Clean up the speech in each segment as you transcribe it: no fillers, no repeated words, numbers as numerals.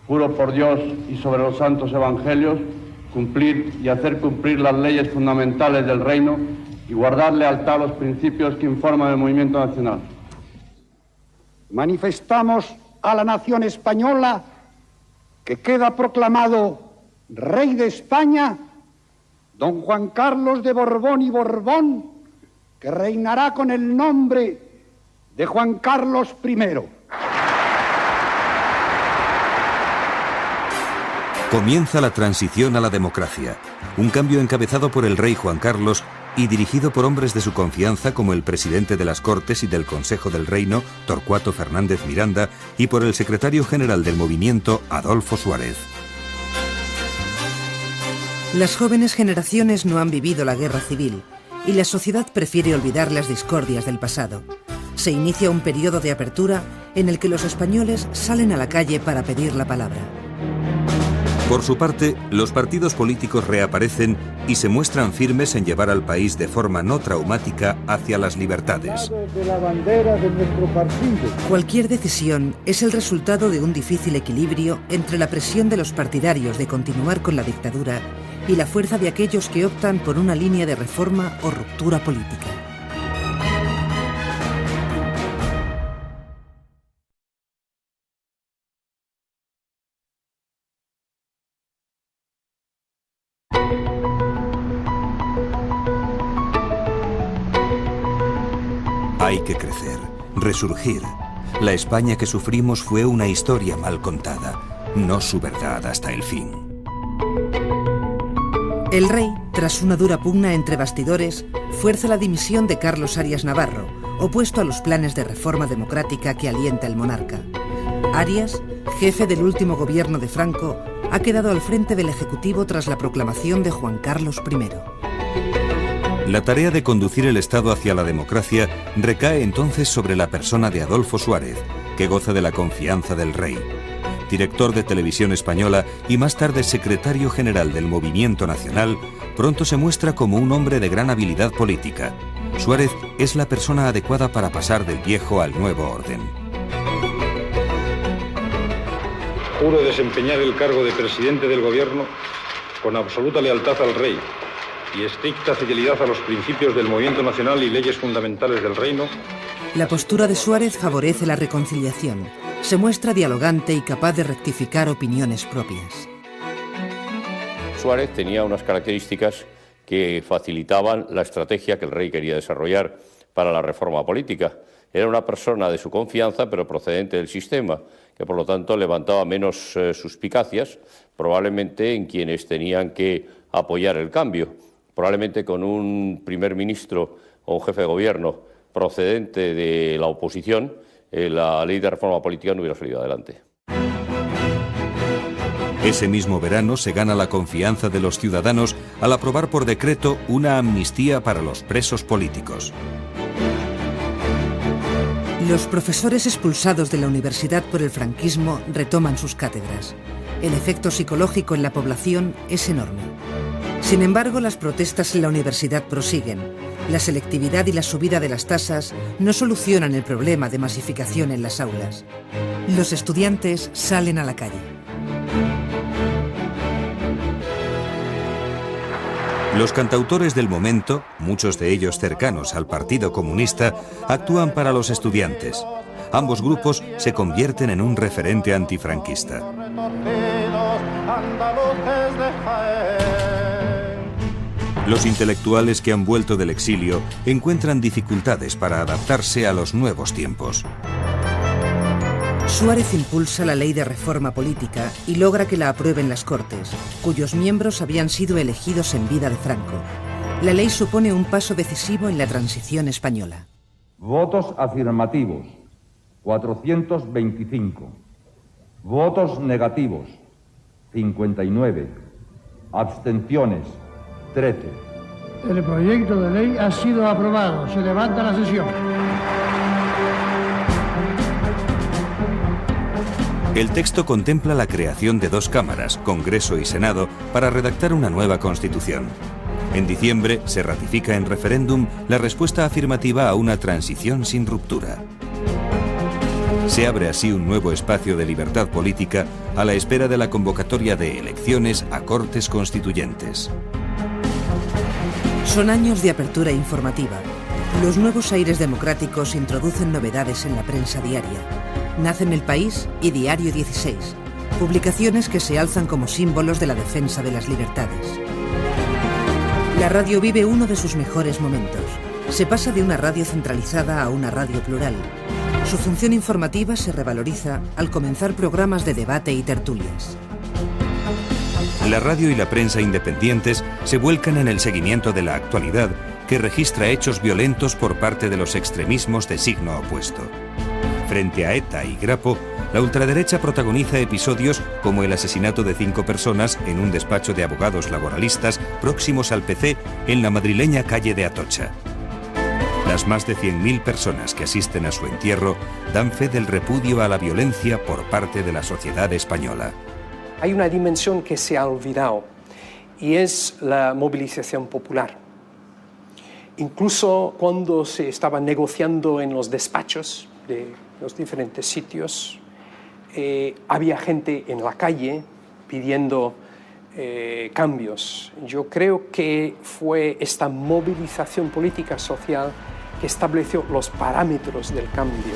Juro por Dios y sobre los santos evangelios cumplir y hacer cumplir las leyes fundamentales del reino y guardar lealtad a los principios que informan el movimiento nacional. Manifestamos a la nación española que queda proclamado Rey de España don Juan Carlos de Borbón y Borbón, que reinará con el nombre de Juan Carlos I. Comienza la transición a la democracia, un cambio encabezado por el rey Juan Carlos y dirigido por hombres de su confianza como el presidente de las Cortes y del Consejo del Reino, Torcuato Fernández Miranda, y por el secretario general del movimiento, Adolfo Suárez. Las jóvenes generaciones no han vivido la guerra civil y la sociedad prefiere olvidar las discordias del pasado. Se inicia un periodo de apertura en el que los españoles salen a la calle para pedir la palabra. Por su parte, los partidos políticos reaparecen y se muestran firmes en llevar al país de forma no traumática hacia las libertades. Cualquier decisión es el resultado de un difícil equilibrio entre la presión de los partidarios de continuar con la dictadura y la fuerza de aquellos que optan por una línea de reforma o ruptura política. Hay que crecer, resurgir. La España que sufrimos fue una historia mal contada, no su verdad hasta el fin. El rey, tras una dura pugna entre bastidores, fuerza la dimisión de Carlos Arias Navarro, opuesto a los planes de reforma democrática que alienta el monarca. Arias, jefe del último gobierno de Franco, ha quedado al frente del Ejecutivo tras la proclamación de Juan Carlos I. La tarea de conducir el Estado hacia la democracia recae entonces sobre la persona de Adolfo Suárez, que goza de la confianza del rey. Director de Televisión Española y más tarde secretario general del Movimiento Nacional, pronto se muestra como un hombre de gran habilidad política. Suárez es la persona adecuada para pasar del viejo al nuevo orden. Juro desempeñar el cargo de presidente del gobierno con absoluta lealtad al rey y estricta fidelidad a los principios del movimiento nacional y leyes fundamentales del reino. La postura de Suárez favorece la reconciliación. Se muestra dialogante y capaz de rectificar opiniones propias. Suárez tenía unas características que facilitaban la estrategia que el rey quería desarrollar para la reforma política. Era una persona de su confianza, pero procedente del sistema, que por lo tanto levantaba menos suspicacias, probablemente en quienes tenían que apoyar el cambio. Probablemente con un primer ministro o un jefe de gobierno procedente de la oposición, la ley de reforma política no hubiera salido adelante. Ese mismo verano se gana la confianza de los ciudadanos al aprobar por decreto una amnistía para los presos políticos. Los profesores expulsados de la universidad por el franquismo retoman sus cátedras. El efecto psicológico en la población es enorme. Sin embargo, las protestas en la universidad prosiguen. La selectividad y la subida de las tasas no solucionan el problema de masificación en las aulas. Los estudiantes salen a la calle. Los cantautores del momento, muchos de ellos cercanos al Partido Comunista, actúan para los estudiantes. Ambos grupos se convierten en un referente antifranquista. Los intelectuales que han vuelto del exilio encuentran dificultades para adaptarse a los nuevos tiempos. Suárez impulsa la ley de reforma política y logra que la aprueben las Cortes, cuyos miembros habían sido elegidos en vida de Franco. La ley supone un paso decisivo en la transición española. Votos afirmativos, 425. Votos negativos, 59. Abstenciones, 13. El proyecto de ley ha sido aprobado. Se levanta la sesión. El texto contempla la creación de dos cámaras, Congreso y Senado, para redactar una nueva Constitución. En diciembre se ratifica en referéndum la respuesta afirmativa a una transición sin ruptura. Se abre así un nuevo espacio de libertad política a la espera de la convocatoria de elecciones a Cortes Constituyentes. Son años de apertura informativa. Los nuevos aires democráticos introducen novedades en la prensa diaria. Nacen El País y Diario 16, publicaciones que se alzan como símbolos de la defensa de las libertades. La radio vive uno de sus mejores momentos. Se pasa de una radio centralizada a una radio plural. Su función informativa se revaloriza al comenzar programas de debate y tertulias. La radio y la prensa independientes se vuelcan en el seguimiento de la actualidad, que registra hechos violentos por parte de los extremismos de signo opuesto. Frente a ETA y Grapo, la ultraderecha protagoniza episodios como el asesinato de 5 personas en un despacho de abogados laboralistas próximos al PC en la madrileña calle de Atocha. Las más de 100.000 personas que asisten a su entierro dan fe del repudio a la violencia por parte de la sociedad española. Hay una dimensión que se ha olvidado y es la movilización popular. Incluso cuando se estaba negociando en los despachos de los diferentes sitios, había gente en la calle pidiendo cambios. Yo creo que fue esta movilización política social que estableció los parámetros del cambio.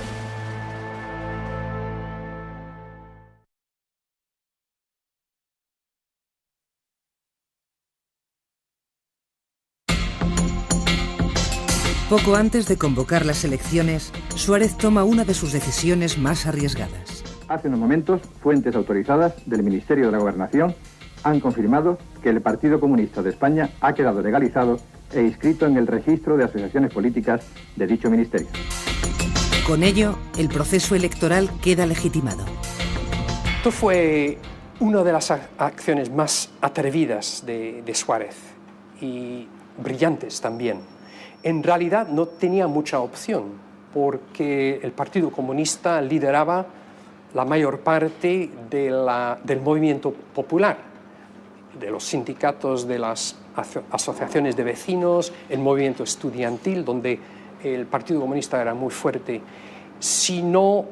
Poco antes de convocar las elecciones, Suárez toma una de sus decisiones más arriesgadas. Hace unos momentos, fuentes autorizadas del Ministerio de la Gobernación han confirmado que el Partido Comunista de España ha quedado legalizado e inscrito en el registro de asociaciones políticas de dicho ministerio. Con ello, el proceso electoral queda legitimado. Esto fue una de las acciones más atrevidas de Suárez y brillantes también. En realidad no tenía mucha opción, porque el Partido Comunista lideraba la mayor parte del movimiento popular, de los sindicatos, de las asociaciones de vecinos, el movimiento estudiantil, donde el Partido Comunista era muy fuerte. Si no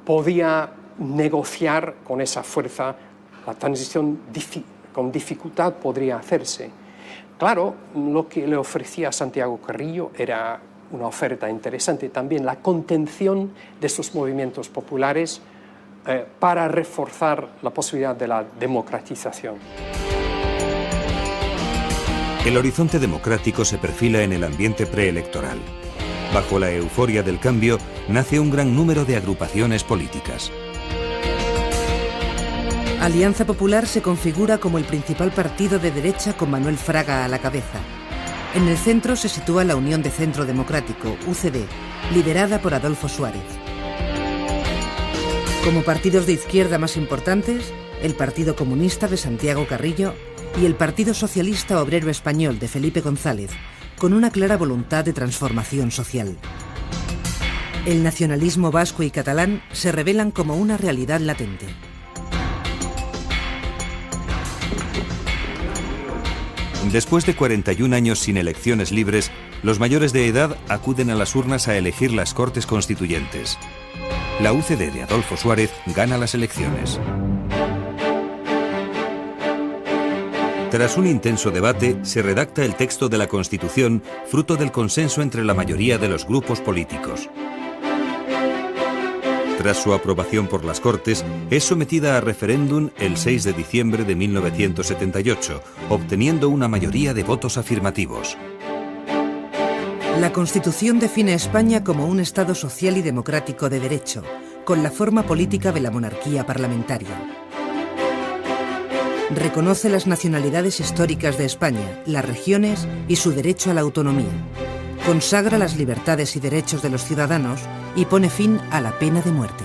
podía negociar con esa fuerza, la transición con dificultad podría hacerse. Claro, lo que le ofrecía Santiago Carrillo era una oferta interesante también, la contención de estos movimientos populares para reforzar la posibilidad de la democratización. El horizonte democrático se perfila en el ambiente preelectoral. Bajo la euforia del cambio, nace un gran número de agrupaciones políticas. Alianza Popular se configura como el principal partido de derecha con Manuel Fraga a la cabeza. En el centro se sitúa la Unión de Centro Democrático, UCD, liderada por Adolfo Suárez. Como partidos de izquierda más importantes, el Partido Comunista de Santiago Carrillo y el Partido Socialista Obrero Español de Felipe González, con una clara voluntad de transformación social. El nacionalismo vasco y catalán se revelan como una realidad latente. Después de 41 años sin elecciones libres, los mayores de edad acuden a las urnas a elegir las Cortes Constituyentes. La UCD de Adolfo Suárez gana las elecciones. Tras un intenso debate, se redacta el texto de la Constitución, fruto del consenso entre la mayoría de los grupos políticos. Tras su aprobación por las Cortes, es sometida a referéndum el 6 de diciembre de 1978, obteniendo una mayoría de votos afirmativos. La Constitución define a España como un Estado social y democrático de derecho, con la forma política de la monarquía parlamentaria. Reconoce las nacionalidades históricas de España, las regiones y su derecho a la autonomía. Consagra las libertades y derechos de los ciudadanos y pone fin a la pena de muerte.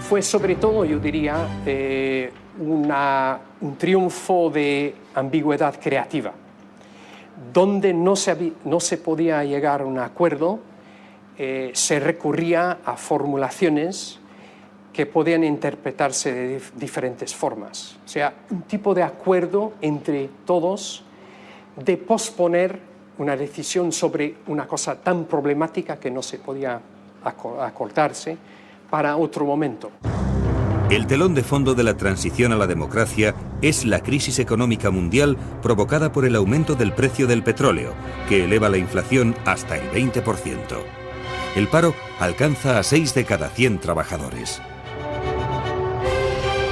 Fue sobre todo, yo diría, un triunfo de ambigüedad creativa, donde no se podía llegar a un acuerdo, se recurría a formulaciones que podían interpretarse de diferentes formas. O sea, un tipo de acuerdo entre todos de posponer una decisión sobre una cosa tan problemática que no se podía acordarse para otro momento. El telón de fondo de la transición a la democracia es la crisis económica mundial provocada por el aumento del precio del petróleo, que eleva la inflación hasta el 20%. El paro alcanza a 6 de cada 100 trabajadores.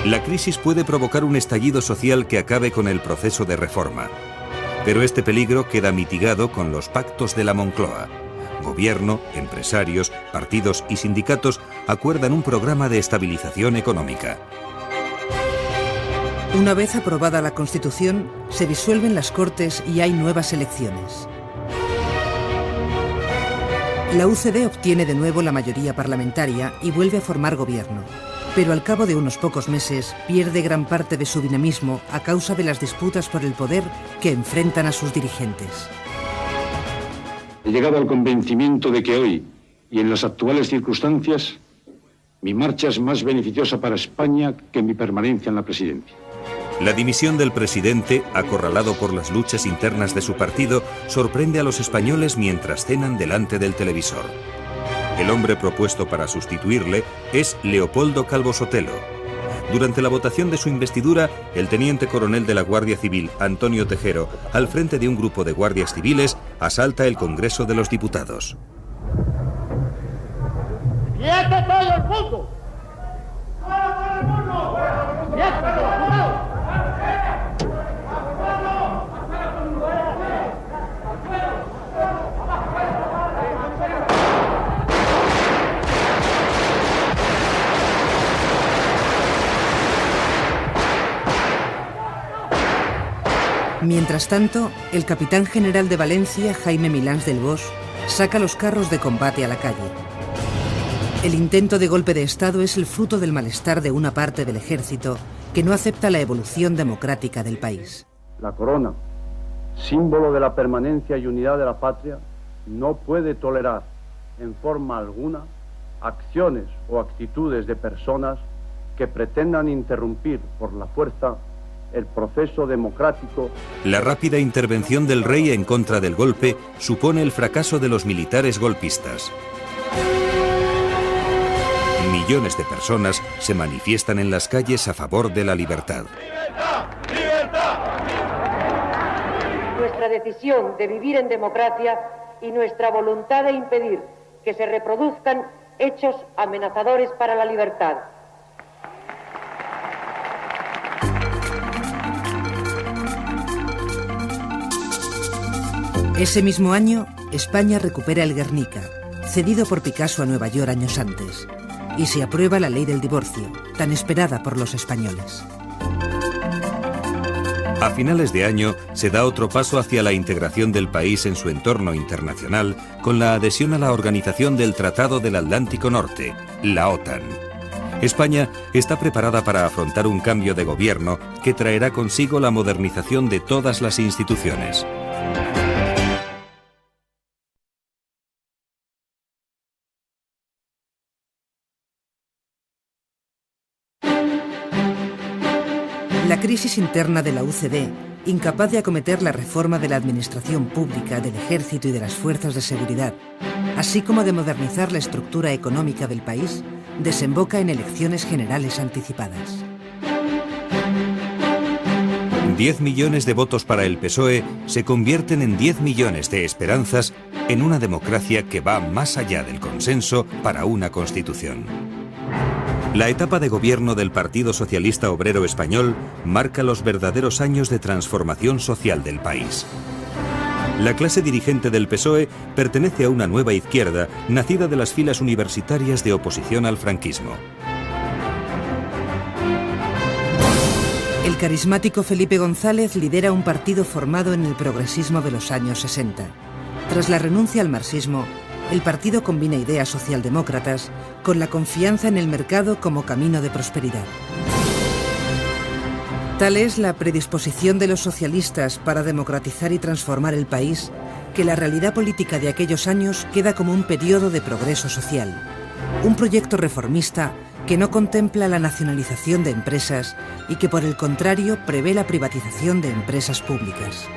La crisis puede provocar un estallido social que acabe con el proceso de reforma. Pero este peligro queda mitigado con los pactos de la Moncloa. Gobierno, empresarios, partidos y sindicatos acuerdan un programa de estabilización económica. Una vez aprobada la Constitución, se disuelven las Cortes y hay nuevas elecciones. La UCD obtiene de nuevo la mayoría parlamentaria y vuelve a formar gobierno. Pero al cabo de unos pocos meses pierde gran parte de su dinamismo a causa de las disputas por el poder que enfrentan a sus dirigentes. He llegado al convencimiento de que hoy, y en las actuales circunstancias, mi marcha es más beneficiosa para España que mi permanencia en la presidencia. La dimisión del presidente, acorralado por las luchas internas de su partido, sorprende a los españoles mientras cenan delante del televisor. El hombre propuesto para sustituirle es Leopoldo Calvo Sotelo. Durante la votación de su investidura, el teniente coronel de la Guardia Civil, Antonio Tejero, al frente de un grupo de guardias civiles, asalta el Congreso de los Diputados. ¡Quieto todo el mundo! ¡Todo el mundo! ¡Quieto, cuidado! Mientras tanto, el capitán general de Valencia, Jaime Milans del Bosch, saca los carros de combate a la calle. El intento de golpe de Estado es el fruto del malestar de una parte del ejército que no acepta la evolución democrática del país. La corona, símbolo de la permanencia y unidad de la patria, no puede tolerar en forma alguna acciones o actitudes de personas que pretendan interrumpir por la fuerza el proceso democrático. La rápida intervención del rey en contra del golpe supone el fracaso de los militares golpistas. Millones de personas se manifiestan en las calles a favor de la libertad. ¡Libertad! ¡Libertad! Nuestra decisión de vivir en democracia y nuestra voluntad de impedir que se reproduzcan hechos amenazadores para la libertad. Ese mismo año, España recupera el Guernica, cedido por Picasso a Nueva York años antes, y se aprueba la ley del divorcio, tan esperada por los españoles. A finales de año se da otro paso hacia la integración del país en su entorno internacional con la adhesión a la Organización del Tratado del Atlántico Norte, la OTAN. España está preparada para afrontar un cambio de gobierno que traerá consigo la modernización de todas las instituciones. La crisis interna de la UCD, incapaz de acometer la reforma de la administración pública, del ejército y de las fuerzas de seguridad, así como de modernizar la estructura económica del país, desemboca en elecciones generales anticipadas. 10 millones de votos para el PSOE se convierten en 10 millones de esperanzas en una democracia que va más allá del consenso para una constitución. La etapa de gobierno del Partido Socialista Obrero Español marca los verdaderos años de transformación social del país. La clase dirigente del PSOE pertenece a una nueva izquierda nacida de las filas universitarias de oposición al franquismo. El carismático Felipe González lidera un partido formado en el progresismo de los años 60. Tras la renuncia al marxismo, el partido combina ideas socialdemócratas con la confianza en el mercado como camino de prosperidad. Tal es la predisposición de los socialistas para democratizar y transformar el país, que la realidad política de aquellos años queda como un periodo de progreso social. Un proyecto reformista que no contempla la nacionalización de empresas y que, por el contrario, prevé la privatización de empresas públicas.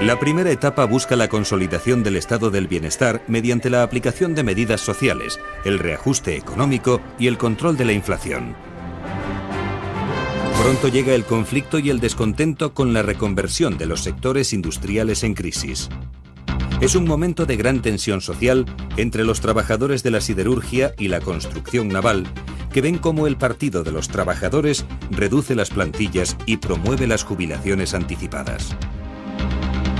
La primera etapa busca la consolidación del estado del bienestar mediante la aplicación de medidas sociales, el reajuste económico y el control de la inflación. Pronto llega el conflicto y el descontento con la reconversión de los sectores industriales en crisis. Es un momento de gran tensión social entre los trabajadores de la siderurgia y la construcción naval, que ven cómo el Partido de los Trabajadores reduce las plantillas y promueve las jubilaciones anticipadas.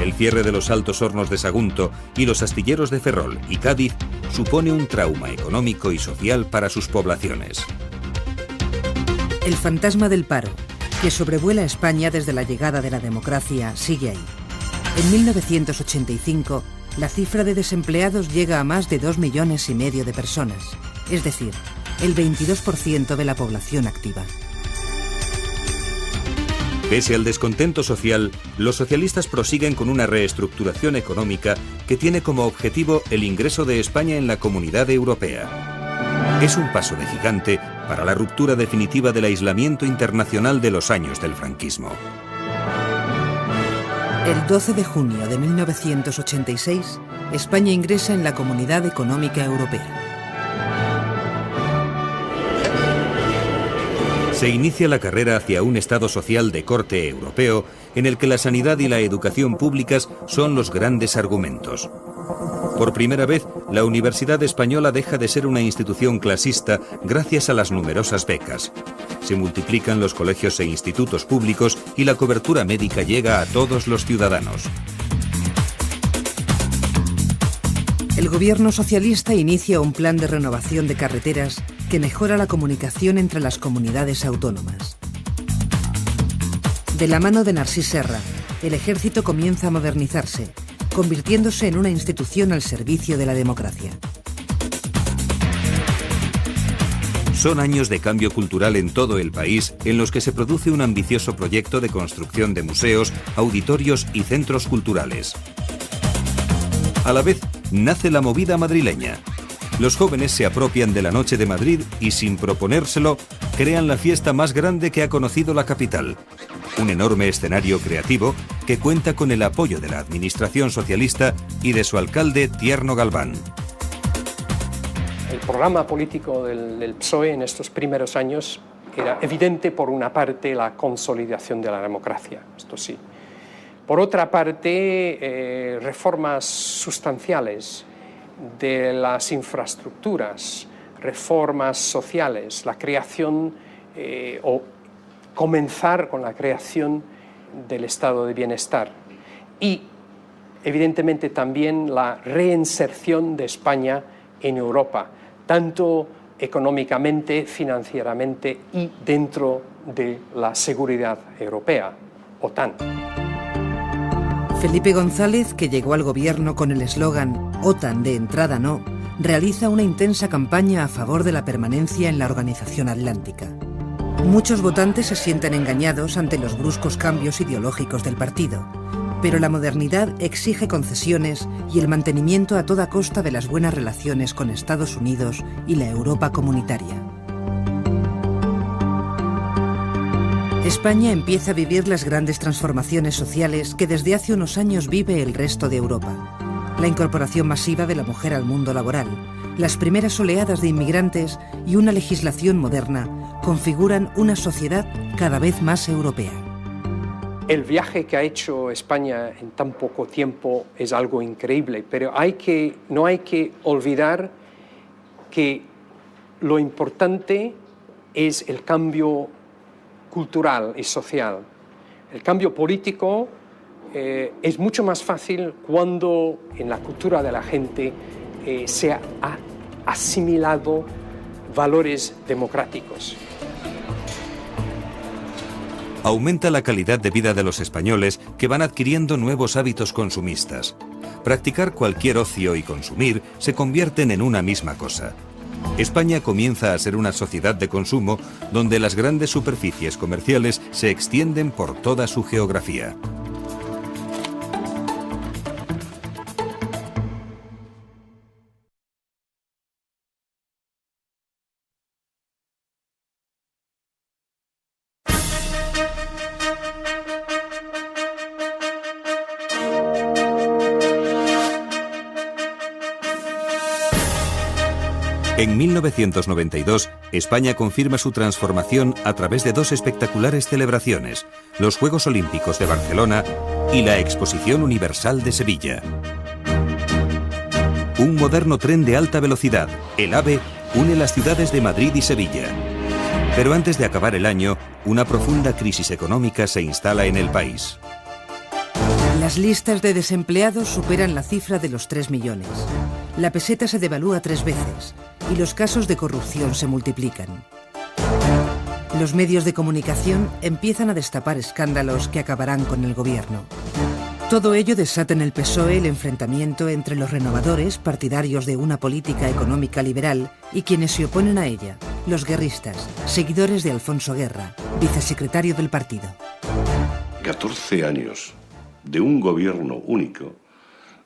El cierre de los altos hornos de Sagunto y los astilleros de Ferrol y Cádiz supone un trauma económico y social para sus poblaciones. El fantasma del paro, que sobrevuela España desde la llegada de la democracia, sigue ahí. En 1985, la cifra de desempleados llega a más de 2,5 millones de personas, es decir, el 22% de la población activa. Pese al descontento social, los socialistas prosiguen con una reestructuración económica que tiene como objetivo el ingreso de España en la Comunidad Europea. Es un paso de gigante para la ruptura definitiva del aislamiento internacional de los años del franquismo. El 12 de junio de 1986, España ingresa en la Comunidad Económica Europea. Se inicia la carrera hacia un Estado social de corte europeo en el que la sanidad y la educación públicas son los grandes argumentos. Por primera vez, la Universidad Española deja de ser una institución clasista gracias a las numerosas becas. Se multiplican los colegios e institutos públicos y la cobertura médica llega a todos los ciudadanos. El gobierno socialista inicia un plan de renovación de carreteras que mejora la comunicación entre las comunidades autónomas. De la mano de Narcís Serra, el ejército comienza a modernizarse, convirtiéndose en una institución al servicio de la democracia. Son años de cambio cultural en todo el país en los que se produce un ambicioso proyecto de construcción de museos, auditorios y centros culturales. A la vez, nace la movida madrileña. Los jóvenes se apropian de la Noche de Madrid y, sin proponérselo, crean la fiesta más grande que ha conocido la capital. Un enorme escenario creativo que cuenta con el apoyo de la administración socialista y de su alcalde Tierno Galván. El programa político del PSOE en estos primeros años era evidente, por una parte, la consolidación de la democracia, esto sí. Por otra parte, reformas sustanciales de las infraestructuras, reformas sociales, la creación o comenzar con la creación del estado de bienestar y, evidentemente, también la reinserción de España en Europa, tanto económicamente, financieramente y dentro de la seguridad europea, OTAN. Felipe González, que llegó al gobierno con el eslogan «OTAN de entrada no», realiza una intensa campaña a favor de la permanencia en la Organización Atlántica. Muchos votantes se sienten engañados ante los bruscos cambios ideológicos del partido, pero la modernidad exige concesiones y el mantenimiento a toda costa de las buenas relaciones con Estados Unidos y la Europa comunitaria. España empieza a vivir las grandes transformaciones sociales que desde hace unos años vive el resto de Europa. La incorporación masiva de la mujer al mundo laboral, las primeras oleadas de inmigrantes y una legislación moderna configuran una sociedad cada vez más europea. El viaje que ha hecho España en tan poco tiempo es algo increíble, pero no hay que olvidar que lo importante es el cambio cultural y social. El cambio político es mucho más fácil cuando en la cultura de la gente se ha asimilado valores democráticos. Aumenta la calidad de vida de los españoles que van adquiriendo nuevos hábitos consumistas. Practicar cualquier ocio y consumir se convierten en una misma cosa. España comienza a ser una sociedad de consumo donde las grandes superficies comerciales se extienden por toda su geografía. En 1992, España confirma su transformación a través de dos espectaculares celebraciones, los Juegos Olímpicos de Barcelona y la Exposición Universal de Sevilla. Un moderno tren de alta velocidad, el AVE, une las ciudades de Madrid y Sevilla. Pero antes de acabar el año, una profunda crisis económica se instala en el país. Las listas de desempleados superan la cifra de los 3 millones. La peseta se devalúa 3 veces y los casos de corrupción se multiplican. Los medios de comunicación empiezan a destapar escándalos que acabarán con el gobierno. Todo ello desata en el PSOE el enfrentamiento entre los renovadores, partidarios de una política económica liberal, y quienes se oponen a ella, los guerristas, seguidores de Alfonso Guerra, vicesecretario del partido. 14 años de un gobierno único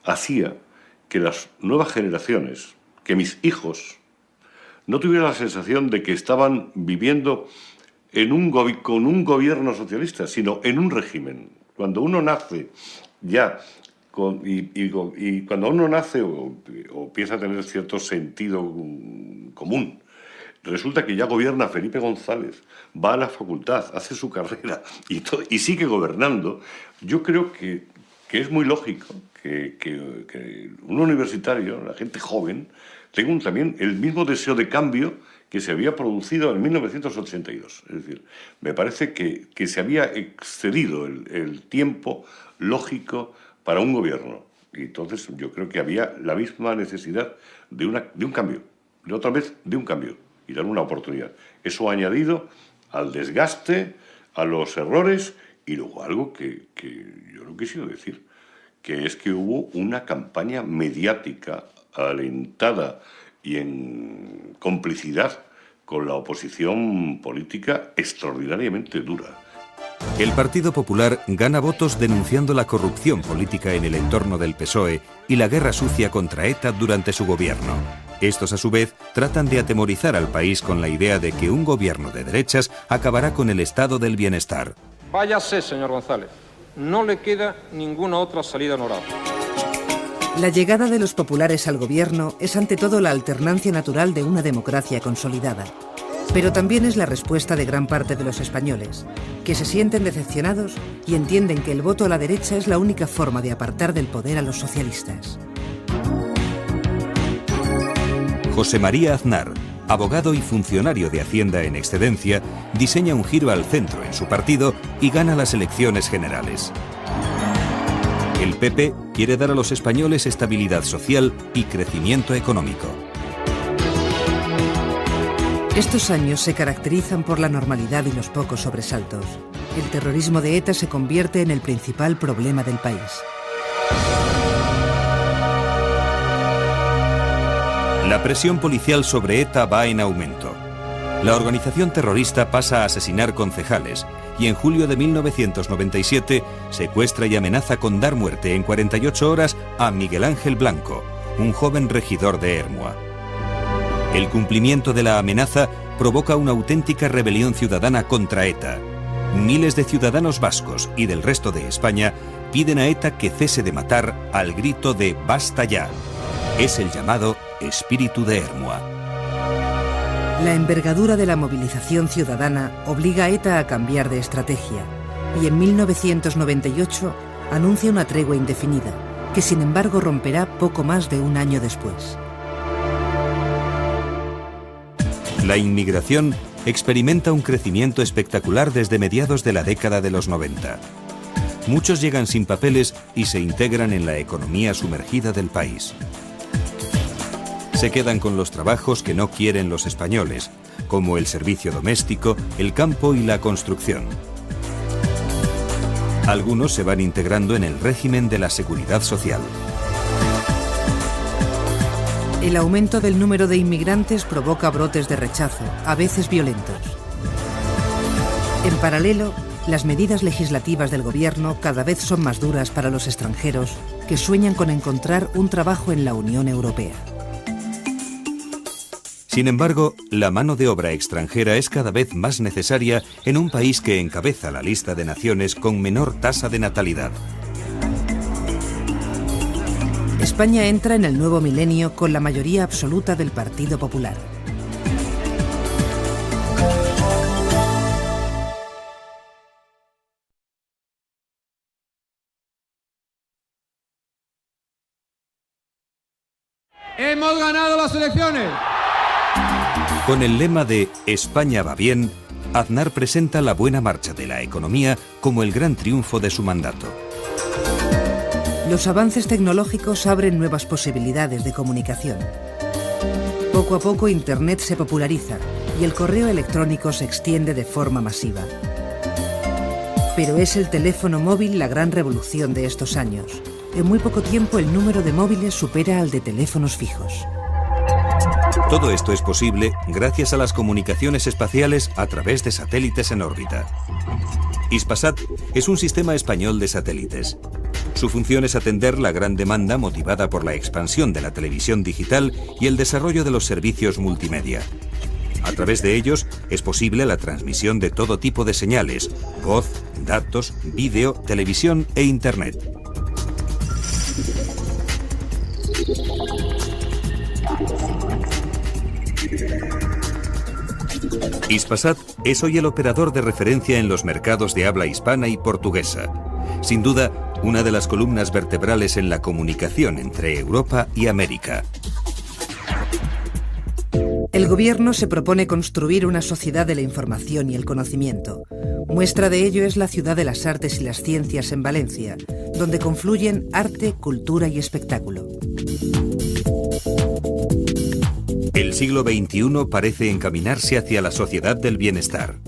hacía que las nuevas generaciones, que mis hijos, no tuvieran la sensación de que estaban viviendo con un gobierno socialista, sino en un régimen. Cuando uno nace ya, y cuando uno nace o empieza a tener cierto sentido común, resulta que ya gobierna Felipe González, va a la facultad, hace su carrera y sigue gobernando. Yo creo que es muy lógico que un universitario, la gente joven, tenga también el mismo deseo de cambio que se había producido en 1982. Es decir, me parece que se había excedido el tiempo lógico para un gobierno. Y entonces yo creo que había la misma necesidad de un cambio, de otra vez de un cambio, y dar una oportunidad. Eso añadido al desgaste, a los errores, y luego algo que yo no quisiera decir, que es que hubo una campaña mediática alentada y en complicidad con la oposición política extraordinariamente dura. El Partido Popular gana votos denunciando la corrupción política en el entorno del PSOE y la guerra sucia contra ETA durante su gobierno. Estos, a su vez, tratan de atemorizar al país con la idea de que un gobierno de derechas acabará con el estado del bienestar. Váyase, señor González. No le queda ninguna otra salida honorable. La llegada de los populares al gobierno es ante todo la alternancia natural de una democracia consolidada. Pero también es la respuesta de gran parte de los españoles, que se sienten decepcionados y entienden que el voto a la derecha es la única forma de apartar del poder a los socialistas. José María Aznar, abogado y funcionario de Hacienda en excedencia, diseña un giro al centro en su partido y gana las elecciones generales. El PP quiere dar a los españoles estabilidad social y crecimiento económico. Estos años se caracterizan por la normalidad y los pocos sobresaltos. El terrorismo de ETA se convierte en el principal problema del país. La presión policial sobre ETA va en aumento. La organización terrorista pasa a asesinar concejales y en julio de 1997 secuestra y amenaza con dar muerte en 48 horas a Miguel Ángel Blanco, un joven regidor de Ermua. El cumplimiento de la amenaza provoca una auténtica rebelión ciudadana contra ETA. Miles de ciudadanos vascos y del resto de España piden a ETA que cese de matar al grito de ¡basta ya! Es el llamado espíritu de Ermua. La envergadura de la movilización ciudadana obliga a ETA a cambiar de estrategia y en 1998 anuncia una tregua indefinida, que sin embargo romperá poco más de un año después. La inmigración experimenta un crecimiento espectacular desde mediados de la década de los 90. Muchos llegan sin papeles y se integran en la economía sumergida del país. Se quedan con los trabajos que no quieren los españoles, como el servicio doméstico, el campo y la construcción. Algunos se van integrando en el régimen de la seguridad social. El aumento del número de inmigrantes provoca brotes de rechazo, a veces violentos. En paralelo, las medidas legislativas del gobierno cada vez son más duras para los extranjeros que sueñan con encontrar un trabajo en la Unión Europea. Sin embargo, la mano de obra extranjera es cada vez más necesaria en un país que encabeza la lista de naciones con menor tasa de natalidad. España entra en el nuevo milenio con la mayoría absoluta del Partido Popular. ¡Hemos ganado las elecciones! Con el lema de España va bien, Aznar presenta la buena marcha de la economía como el gran triunfo de su mandato. Los avances tecnológicos abren nuevas posibilidades de comunicación. Poco a poco Internet se populariza y el correo electrónico se extiende de forma masiva. Pero es el teléfono móvil la gran revolución de estos años. En muy poco tiempo el número de móviles supera al de teléfonos fijos. Todo esto es posible gracias a las comunicaciones espaciales a través de satélites en órbita. Hispasat es un sistema español de satélites. Su función es atender la gran demanda motivada por la expansión de la televisión digital y el desarrollo de los servicios multimedia. A través de ellos es posible la transmisión de todo tipo de señales: voz, datos, vídeo, televisión e Internet. Hispasat es hoy el operador de referencia en los mercados de habla hispana y portuguesa. Sin duda, una de las columnas vertebrales en la comunicación entre Europa y América. El gobierno se propone construir una sociedad de la información y el conocimiento. Muestra de ello es la ciudad de las artes y las ciencias en Valencia, donde confluyen arte, cultura y espectáculo. El siglo XXI parece encaminarse hacia la sociedad del bienestar.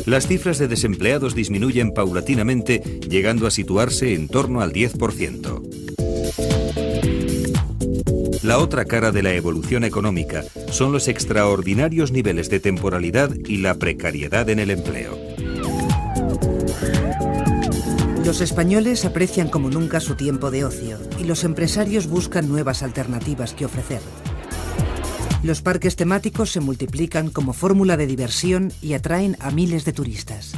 Las cifras de desempleados disminuyen paulatinamente, llegando a situarse en torno al 10%. La otra cara de la evolución económica son los extraordinarios niveles de temporalidad y la precariedad en el empleo. Los españoles aprecian como nunca su tiempo de ocio y los empresarios buscan nuevas alternativas que ofrecer. Los parques temáticos se multiplican como fórmula de diversión y atraen a miles de turistas.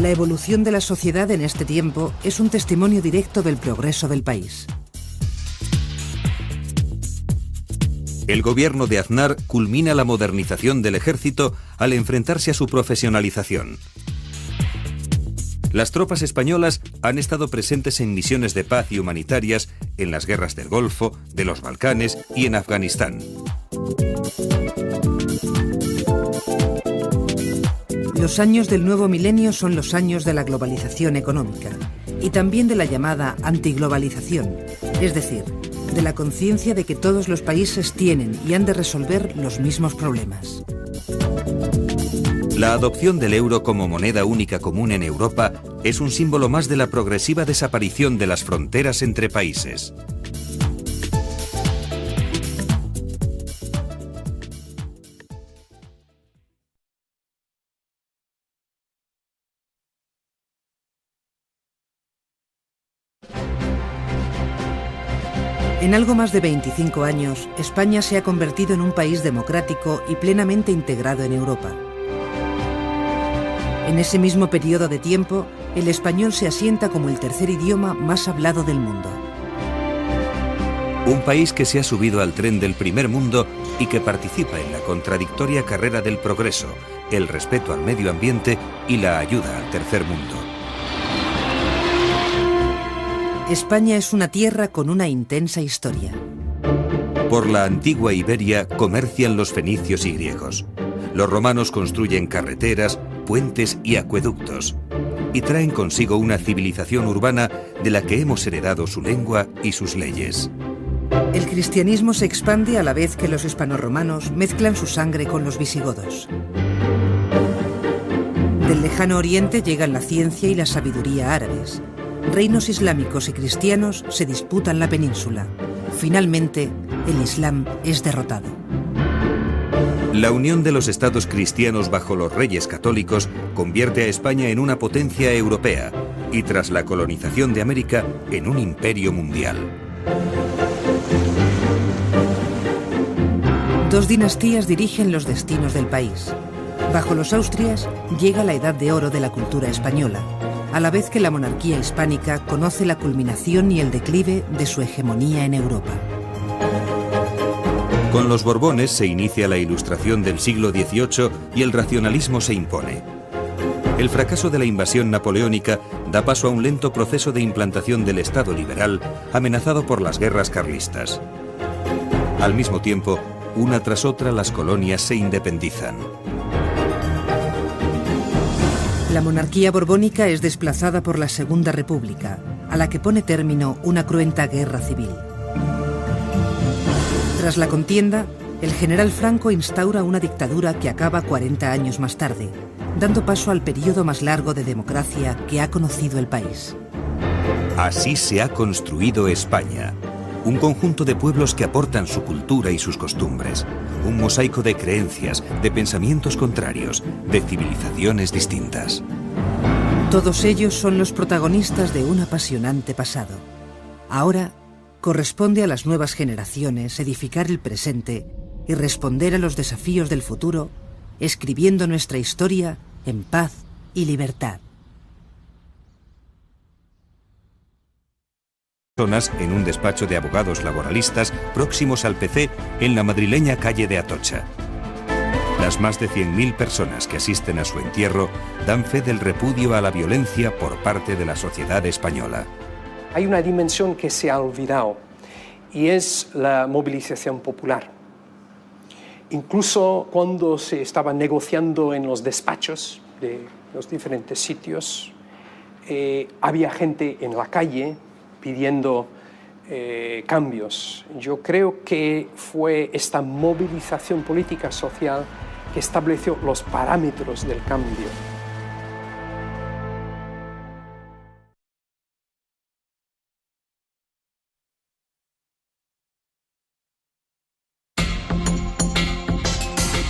La evolución de la sociedad en este tiempo es un testimonio directo del progreso del país. El gobierno de Aznar culmina la modernización del ejército al enfrentarse a su profesionalización. Las tropas españolas han estado presentes en misiones de paz y humanitarias en las guerras del Golfo, de los Balcanes y en Afganistán. Los años del nuevo milenio son los años de la globalización económica y también de la llamada antiglobalización, es decir, de la conciencia de que todos los países tienen y han de resolver los mismos problemas. La adopción del euro como moneda única común en Europa es un símbolo más de la progresiva desaparición de las fronteras entre países. En algo más de 25 años, España se ha convertido en un país democrático y plenamente integrado en Europa. En ese mismo periodo de tiempo, el español se asienta como el tercer idioma más hablado del mundo. Un país que se ha subido al tren del primer mundo y que participa en la contradictoria carrera del progreso, el respeto al medio ambiente y la ayuda al tercer mundo. España es una tierra con una intensa historia. Por la antigua Iberia comercian los fenicios y griegos. Los romanos construyen carreteras, puentes y acueductos, y traen consigo una civilización urbana de la que hemos heredado su lengua y sus leyes. El cristianismo se expande a la vez que los hispanorromanos mezclan su sangre con los visigodos. Del lejano oriente llegan la ciencia y la sabiduría árabes. Reinos islámicos y cristianos se disputan la península. Finalmente, el Islam es derrotado. La unión de los estados cristianos bajo los reyes católicos convierte a España en una potencia europea y tras la colonización de América en un imperio mundial. Dos dinastías dirigen los destinos del país. Bajo los Austrias llega la edad de oro de la cultura española. a la vez que la monarquía hispánica conoce la culminación y el declive de su hegemonía en Europa. Con los Borbones se inicia la Ilustración del siglo XVIII y el racionalismo se impone. El fracaso de la invasión napoleónica da paso a un lento proceso de implantación del Estado liberal amenazado por las guerras carlistas. Al mismo tiempo, una tras otra las colonias se independizan. La monarquía borbónica es desplazada por la Segunda República, a la que pone término una cruenta guerra civil. Tras la contienda, el general Franco instaura una dictadura que acaba 40 años más tarde, dando paso al periodo más largo de democracia que ha conocido el país. Así se ha construido España, un conjunto de pueblos que aportan su cultura y sus costumbres, un mosaico de creencias, de pensamientos contrarios, de civilizaciones distintas. Todos ellos son los protagonistas de un apasionante pasado. Ahora corresponde a las nuevas generaciones edificar el presente y responder a los desafíos del futuro, escribiendo nuestra historia en paz y libertad. Personas en un despacho de abogados laboralistas próximos al PC en la madrileña calle de Atocha. Las más de 100.000 personas que asisten a su entierro dan fe del repudio a la violencia por parte de la sociedad española. Hay una dimensión que se ha olvidado y es la movilización popular. Incluso cuando se estaba negociando en los despachos de los diferentes sitios, había gente en la calle pidiendo cambios. Yo creo que fue esta movilización política social que estableció los parámetros del cambio.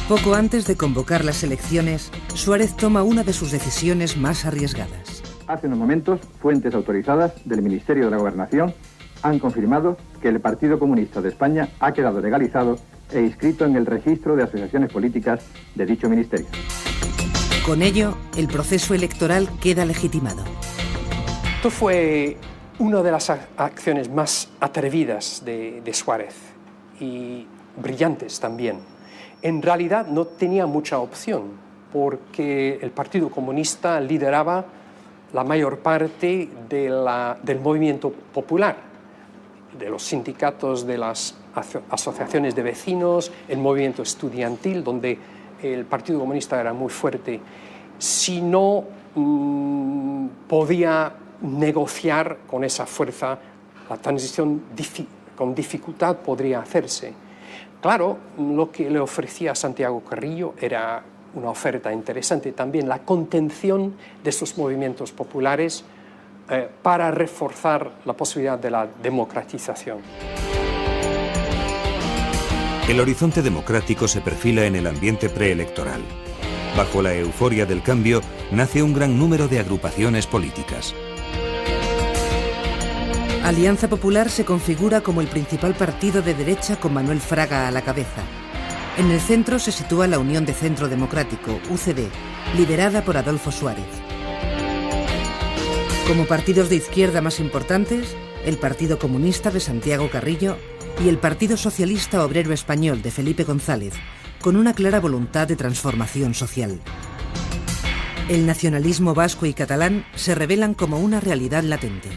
Poco antes de convocar las elecciones, Suárez toma una de sus decisiones más arriesgadas. Hace unos momentos, fuentes autorizadas del Ministerio de la Gobernación han confirmado que el Partido Comunista de España ha quedado legalizado e inscrito en el registro de asociaciones políticas de dicho ministerio. Con ello, el proceso electoral queda legitimado. Esto fue una de las acciones más atrevidas de Suárez y brillantes también. En realidad no tenía mucha opción porque el Partido Comunista lideraba la mayor parte del movimiento popular, de los sindicatos, de las asociaciones de vecinos, el movimiento estudiantil, donde el Partido Comunista era muy fuerte. Si no podía negociar con esa fuerza, la transición con dificultad podría hacerse. Claro, lo que le ofrecía a Santiago Carrillo era una oferta interesante también, la contención de estos movimientos populares para reforzar la posibilidad de la democratización. El horizonte democrático se perfila en el ambiente preelectoral. Bajo la euforia del cambio, nace un gran número de agrupaciones políticas. Alianza Popular se configura como el principal partido de derecha con Manuel Fraga a la cabeza. En el centro se sitúa la Unión de Centro Democrático, UCD, liderada por Adolfo Suárez. Como partidos de izquierda más importantes, el Partido Comunista de Santiago Carrillo y el Partido Socialista Obrero Español de Felipe González, con una clara voluntad de transformación social. El nacionalismo vasco y catalán se revelan como una realidad latente.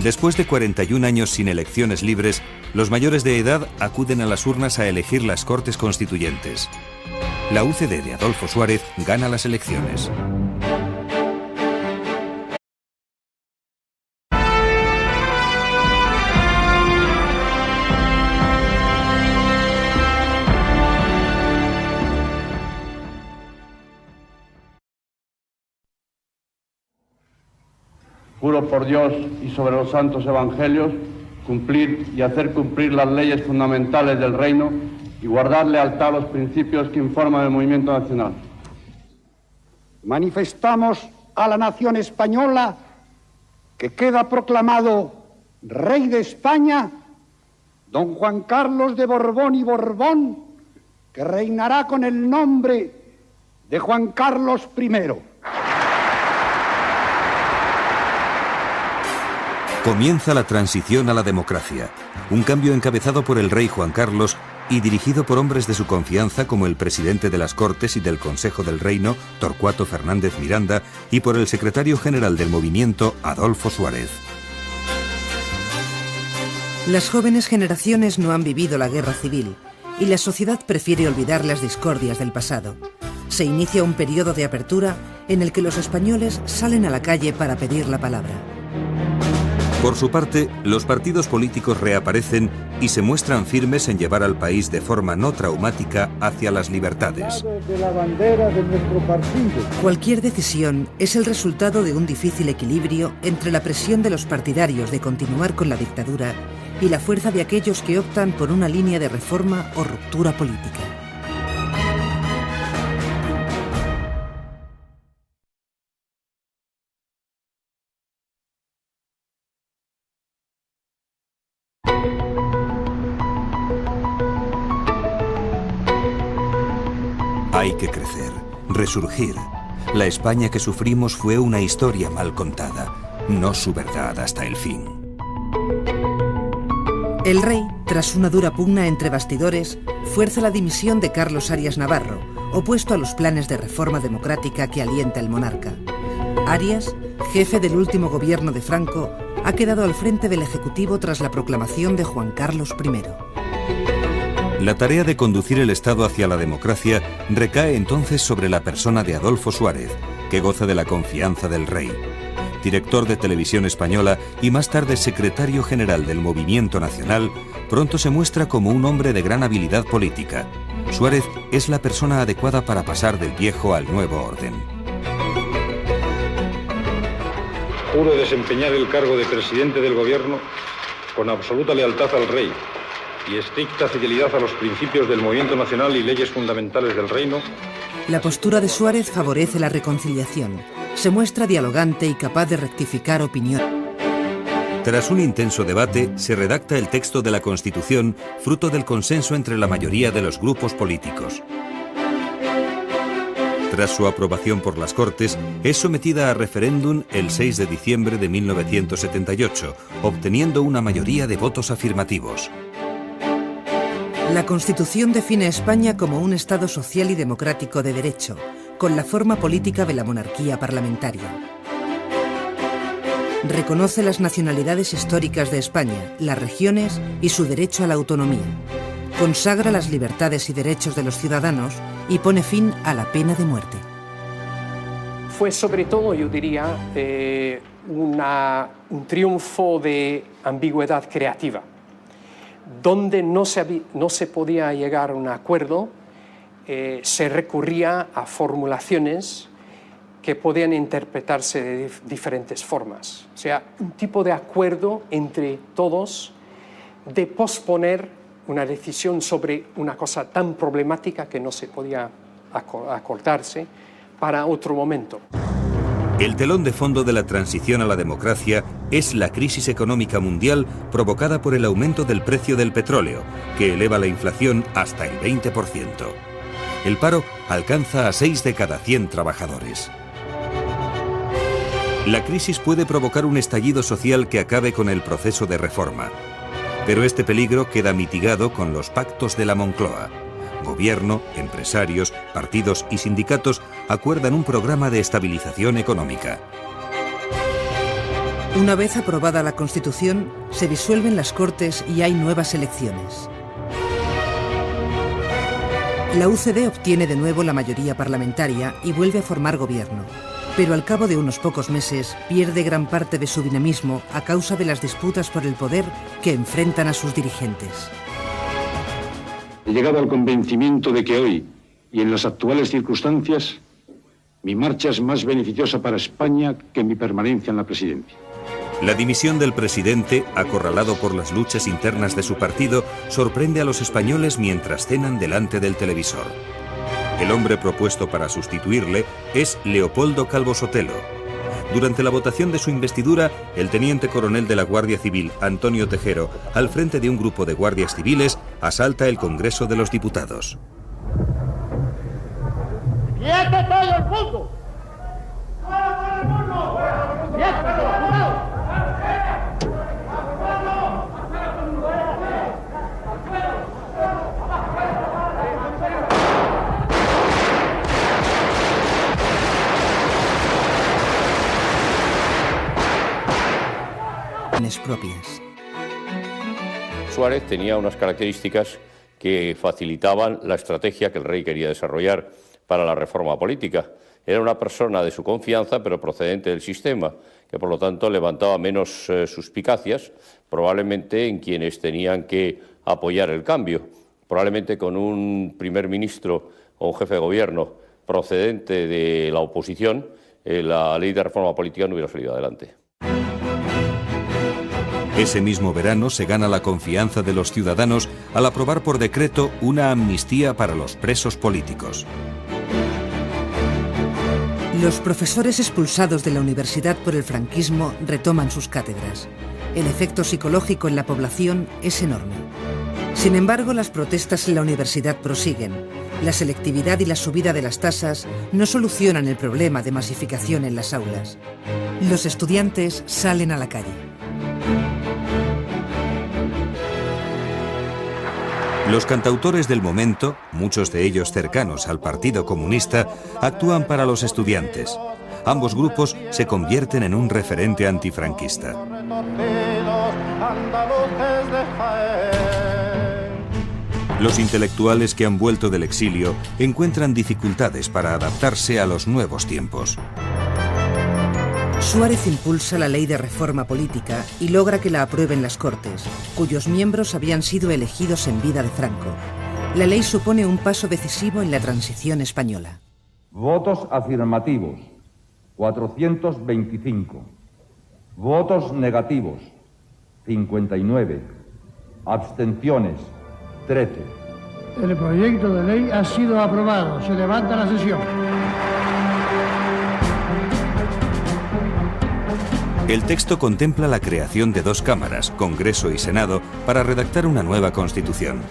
Después de 41 años sin elecciones libres, los mayores de edad acuden a las urnas a elegir las Cortes Constituyentes. La UCD de Adolfo Suárez gana las elecciones. Juro por Dios y sobre los santos evangelios cumplir y hacer cumplir las leyes fundamentales del reino y guardar lealtad a los principios que informan el movimiento nacional. Manifestamos a la nación española que queda proclamado Rey de España don Juan Carlos de Borbón y Borbón, que reinará con el nombre de Juan Carlos I. Comienza la transición a la democracia, un cambio encabezado por el rey Juan Carlos y dirigido por hombres de su confianza como el presidente de las Cortes y del Consejo del Reino, Torcuato Fernández Miranda, y por el secretario general del movimiento, Adolfo Suárez. Las jóvenes generaciones no han vivido la guerra civil y la sociedad prefiere olvidar las discordias del pasado. Se inicia un periodo de apertura en el que los españoles salen a la calle para pedir la palabra. Por su parte, los partidos políticos reaparecen y se muestran firmes en llevar al país de forma no traumática hacia las libertades. Cualquier decisión es el resultado de un difícil equilibrio entre la presión de los partidarios de continuar con la dictadura y la fuerza de aquellos que optan por una línea de reforma o ruptura política. Hay que crecer, resurgir. La España que sufrimos fue una historia mal contada, no su verdad hasta el fin. El rey, tras una dura pugna entre bastidores, fuerza la dimisión de Carlos Arias Navarro, opuesto a los planes de reforma democrática que alienta el monarca. Arias, jefe del último gobierno de Franco, ha quedado al frente del Ejecutivo tras la proclamación de Juan Carlos I. La tarea de conducir el Estado hacia la democracia recae entonces sobre la persona de Adolfo Suárez, que goza de la confianza del rey. Director de Televisión Española y más tarde secretario general del Movimiento Nacional, pronto se muestra como un hombre de gran habilidad política. Suárez es la persona adecuada para pasar del viejo al nuevo orden. Juro desempeñar el cargo de presidente del gobierno con absoluta lealtad al rey y estricta fidelidad a los principios del movimiento nacional y leyes fundamentales del reino. La postura de Suárez favorece la reconciliación. Se muestra dialogante y capaz de rectificar opiniones. Tras un intenso debate, se redacta el texto de la Constitución, fruto del consenso entre la mayoría de los grupos políticos. Tras su aprobación por las Cortes, es sometida a referéndum el 6 de diciembre de 1978, obteniendo una mayoría de votos afirmativos. La Constitución define a España como un Estado social y democrático de derecho, con la forma política de la monarquía parlamentaria. Reconoce las nacionalidades históricas de España, las regiones y su derecho a la autonomía. Consagra las libertades y derechos de los ciudadanos y pone fin a la pena de muerte. Fue sobre todo, yo diría, un triunfo de ambigüedad creativa. Donde no se podía llegar a un acuerdo, se recurría a formulaciones que podían interpretarse de diferentes formas. O sea, un tipo de acuerdo entre todos de posponer una decisión sobre una cosa tan problemática que no se podía acordarse para otro momento. El telón de fondo de la transición a la democracia es la crisis económica mundial provocada por el aumento del precio del petróleo, que eleva la inflación hasta el 20%. El paro alcanza a 6 de cada 100 trabajadores. La crisis puede provocar un estallido social que acabe con el proceso de reforma. Pero este peligro queda mitigado con los pactos de la Moncloa. Gobierno, empresarios, partidos y sindicatos acuerdan un programa de estabilización económica. Una vez aprobada la Constitución, se disuelven las Cortes y hay nuevas elecciones. La UCD obtiene de nuevo la mayoría parlamentaria y vuelve a formar gobierno, pero al cabo de unos pocos meses pierde gran parte de su dinamismo a causa de las disputas por el poder que enfrentan a sus dirigentes. He llegado al convencimiento de que hoy, y en las actuales circunstancias, mi marcha es más beneficiosa para España que mi permanencia en la presidencia. La dimisión del presidente, acorralado por las luchas internas de su partido, sorprende a los españoles mientras cenan delante del televisor. El hombre propuesto para sustituirle es Leopoldo Calvo Sotelo. Durante la votación de su investidura, el teniente coronel de la Guardia Civil, Antonio Tejero, al frente de un grupo de guardias civiles, asalta el Congreso de los Diputados. ¡Quieto todo el mundo! ¡Quieto, jurado! propias. Suárez tenía unas características que facilitaban la estrategia que el rey quería desarrollar para la reforma política. Era una persona de su confianza, pero procedente del sistema, que por lo tanto levantaba menos suspicacias, probablemente en quienes tenían que apoyar el cambio. Probablemente con un primer ministro o un jefe de gobierno procedente de la oposición, la ley de reforma política no hubiera salido adelante. Ese mismo verano se gana la confianza de los ciudadanos al aprobar por decreto una amnistía para los presos políticos. Los profesores expulsados de la universidad por el franquismo retoman sus cátedras. El efecto psicológico en la población es enorme. Sin embargo, las protestas en la universidad prosiguen. La selectividad y la subida de las tasas no solucionan el problema de masificación en las aulas. Los estudiantes salen a la calle. Los cantautores del momento, muchos de ellos cercanos al Partido Comunista, actúan para los estudiantes. Ambos grupos se convierten en un referente antifranquista. Los intelectuales que han vuelto del exilio encuentran dificultades para adaptarse a los nuevos tiempos. Suárez impulsa la ley de reforma política y logra que la aprueben las Cortes, cuyos miembros habían sido elegidos en vida de Franco. La ley supone un paso decisivo en la transición española. Votos afirmativos, 425. Votos negativos, 59. Abstenciones, 13. El proyecto de ley ha sido aprobado. Se levanta la sesión. El texto contempla la creación de dos cámaras, Congreso y Senado, para redactar una nueva Constitución.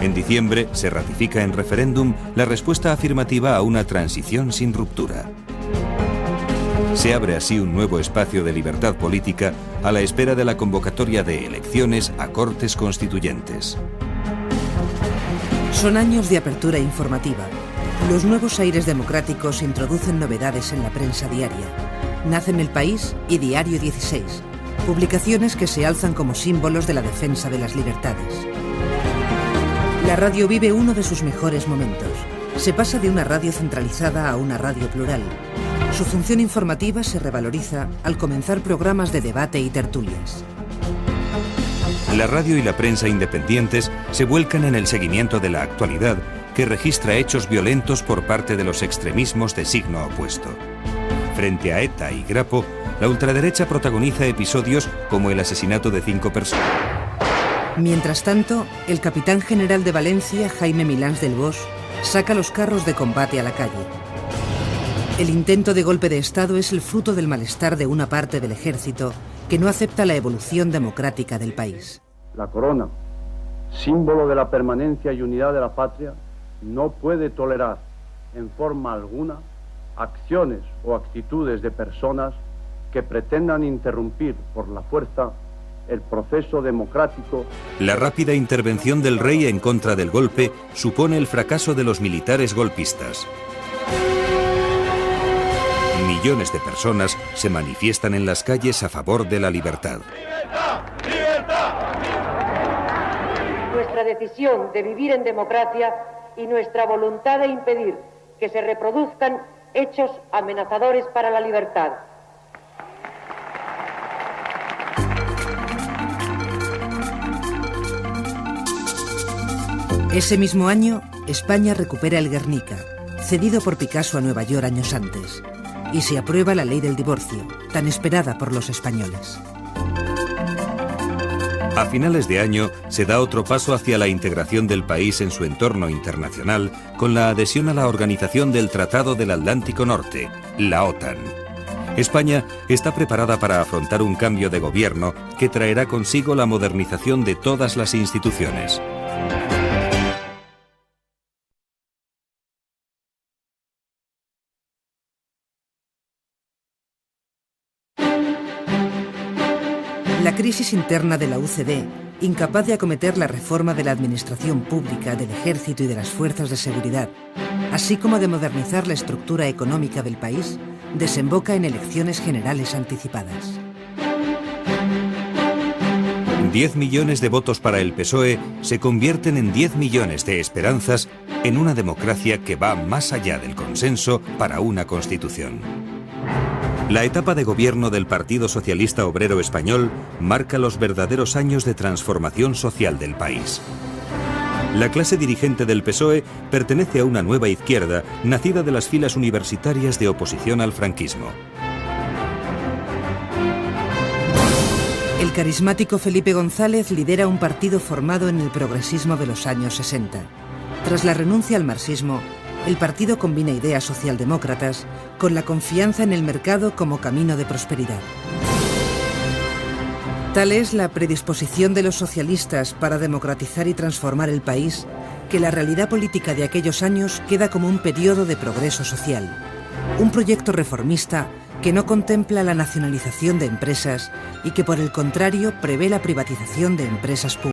En diciembre se ratifica en referéndum la respuesta afirmativa a una transición sin ruptura. Se abre así un nuevo espacio de libertad política a la espera de la convocatoria de elecciones a Cortes Constituyentes. Son años de apertura informativa. Los nuevos aires democráticos introducen novedades en la prensa diaria. Nacen El País y Diario 16, publicaciones que se alzan como símbolos de la defensa de las libertades. La radio vive uno de sus mejores momentos. Se pasa de una radio centralizada a una radio plural. Su función informativa se revaloriza al comenzar programas de debate y tertulias. La radio y la prensa independientes se vuelcan en el seguimiento de la actualidad, que registra hechos violentos por parte de los extremismos de signo opuesto. Frente a ETA y Grapo, la ultraderecha protagoniza episodios como el asesinato de 5 personas. Mientras tanto, el capitán general de Valencia, Jaime Milans del Bosch, saca los carros de combate a la calle. El intento de golpe de Estado es el fruto del malestar de una parte del ejército que no acepta la evolución democrática del país. La corona, símbolo de la permanencia y unidad de la patria, no puede tolerar en forma alguna acciones o actitudes de personas que pretendan interrumpir por la fuerza el proceso democrático. La rápida intervención del rey en contra del golpe supone el fracaso de los militares golpistas. Millones de personas se manifiestan en las calles a favor de la libertad. ¡Libertad! ¡Libertad! Nuestra decisión de vivir en democracia y nuestra voluntad de impedir que se reproduzcan hechos amenazadores para la libertad. Ese mismo año, España recupera el Guernica, cedido por Picasso a Nueva York años antes, y se aprueba la ley del divorcio, tan esperada por los españoles. A finales de año se da otro paso hacia la integración del país en su entorno internacional con la adhesión a la Organización del Tratado del Atlántico Norte, la OTAN. España está preparada para afrontar un cambio de gobierno que traerá consigo la modernización de todas las instituciones. La crisis interna de la UCD, incapaz de acometer la reforma de la administración pública, del ejército y de las fuerzas de seguridad, así como de modernizar la estructura económica del país, desemboca en elecciones generales anticipadas. 10 millones de votos para el PSOE se convierten en 10 millones de esperanzas en una democracia que va más allá del consenso para una constitución. La etapa de gobierno del Partido Socialista Obrero Español marca los verdaderos años de transformación social del país. La clase dirigente del PSOE pertenece a una nueva izquierda nacida de las filas universitarias de oposición al franquismo. El carismático Felipe González lidera un partido formado en el progresismo de los años 60. Tras la renuncia al marxismo, el partido combina ideas socialdemócratas con la confianza en el mercado como camino de prosperidad. Tal es la predisposición de los socialistas para democratizar y transformar el país, que la realidad política de aquellos años queda como un periodo de progreso social. Un proyecto reformista que no contempla la nacionalización de empresas y que, por el contrario, prevé la privatización de empresas públicas.